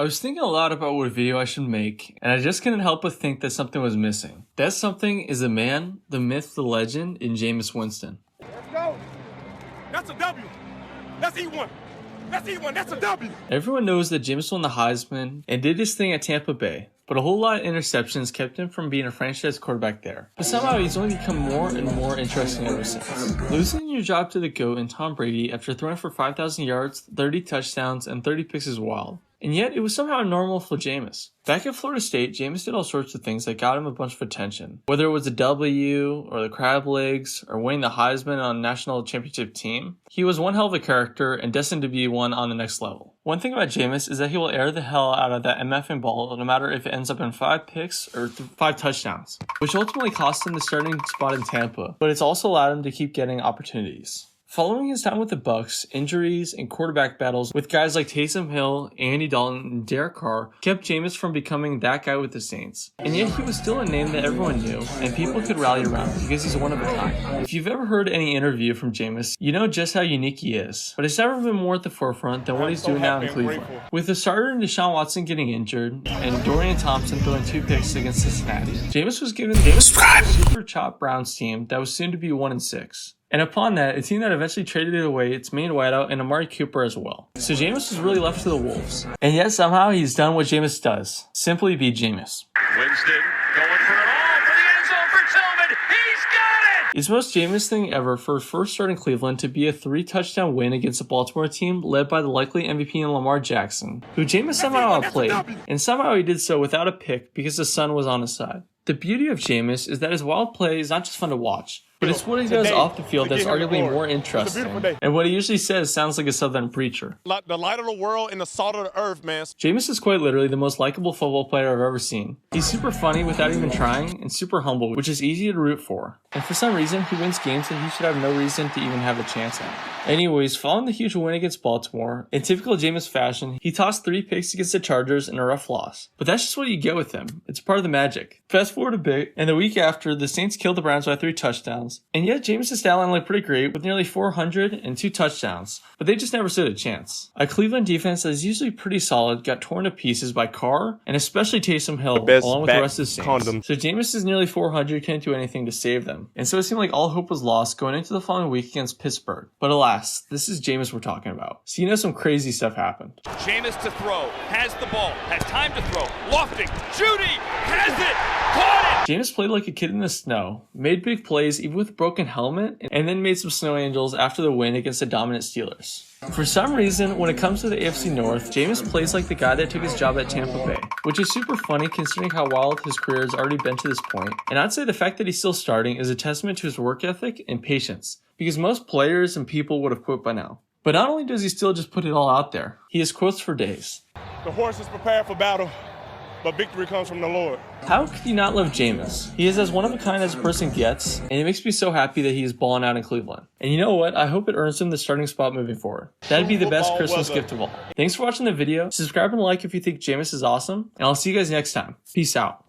I was thinking a lot about what video I should make, and I just couldn't help but think that something was missing. That something is the man, the myth, the legend in Jameis Winston. Let's go. That's a W. That's E1. That's E1. That's a W. Everyone knows that Jameis won the Heisman and did his thing at Tampa Bay, but a whole lot of interceptions kept him from being a franchise quarterback there. But somehow he's only become more and more interesting ever since. Losing your job to the GOAT and Tom Brady after throwing for 5,000 yards, 30 touchdowns, and 30 picks is wild. And yet, it was somehow normal for Jameis. Back at Florida State, Jameis did all sorts of things that got him a bunch of attention. Whether it was a W, or the crab legs, or winning the Heisman on a national championship team, he was one hell of a character and destined to be one on the next level. One thing about Jameis is that he will air the hell out of that MFing ball no matter if it ends up in 5 picks or 5 touchdowns, which ultimately cost him the starting spot in Tampa, but it's also allowed him to keep getting opportunities. Following his time with the Bucs, injuries and quarterback battles with guys like Taysom Hill, Andy Dalton, and Derek Carr kept Jameis from becoming that guy with the Saints. And yet he was still a name that everyone knew and people could rally around because he's one of a kind. If you've ever heard any interview from Jameis, you know just how unique he is. But it's never been more at the forefront than what he's doing now in Cleveland. With the starter and Deshaun Watson getting injured and Dorian Thompson throwing 2 picks against Cincinnati, Jameis was given the super chop Browns team that was soon to be 1-6. And upon that, a team that eventually traded it away its main wideout and Amari Cooper as well. So Jameis was really left to the wolves. And yet somehow he's done what Jameis does. Simply be Jameis. Winston going for it all for the end zone for Tillman. He's got it! It's the most Jameis thing ever for his first start in Cleveland to be a 3-touchdown win against a Baltimore team led by the likely MVP in Lamar Jackson, who Jameis somehow outplayed. And somehow he did so without a pick because the sun was on his side. The beauty of Jameis is that his wild play is not just fun to watch, but it's what he does off the field that's arguably more interesting. And what he usually says sounds like a southern preacher. The light of the world and the salt of the earth, man. Jameis is quite literally the most likable football player I've ever seen. He's super funny without even trying, and super humble, which is easy to root for. And for some reason, he wins games that he should have no reason to even have a chance at. Anyways, following the huge win against Baltimore, in typical Jameis fashion, he tossed 3 picks against the Chargers in a rough loss. But that's just what you get with him. It's part of the magic. Fast forward a bit, and the week after, the Saints killed the Browns by 3 touchdowns. And yet, Jameis' stat line looked pretty great with nearly 400 and 2 touchdowns. But they just never stood a chance. A Cleveland defense that is usually pretty solid got torn to pieces by Carr, and especially Taysom Hill, along with the rest of the Saints. Condom. So Jameis' nearly 400 couldn't do anything to save them. And so it seemed like all hope was lost going into the following week against Pittsburgh. But alas, this is Jameis we're talking about. So you know some crazy stuff happened. Jameis to throw, has the ball, has time to throw, lofting, shooting, has it, caught it! Jameis played like a kid in the snow, made big plays even with a broken helmet, and then made some snow angels after the win against the dominant Steelers. For some reason, when it comes to the AFC North, Jameis plays like the guy that took his job at Tampa Bay, which is super funny considering how wild his career has already been to this point. And I'd say the fact that he's still starting is a testament to his work ethic and patience, because most players and people would have quit by now. But not only does he still just put it all out there, he has quotes for days. The horse is prepared for battle, but victory comes from the Lord. How could you not love Jameis? He is as one of a kind as a person gets, and it makes me so happy that he is balling out in Cleveland. And you know what? I hope it earns him the starting spot moving forward. That'd be the best Christmas gift of all. Thanks for watching the video. Subscribe and like if you think Jameis is awesome, and I'll see you guys next time. Peace out.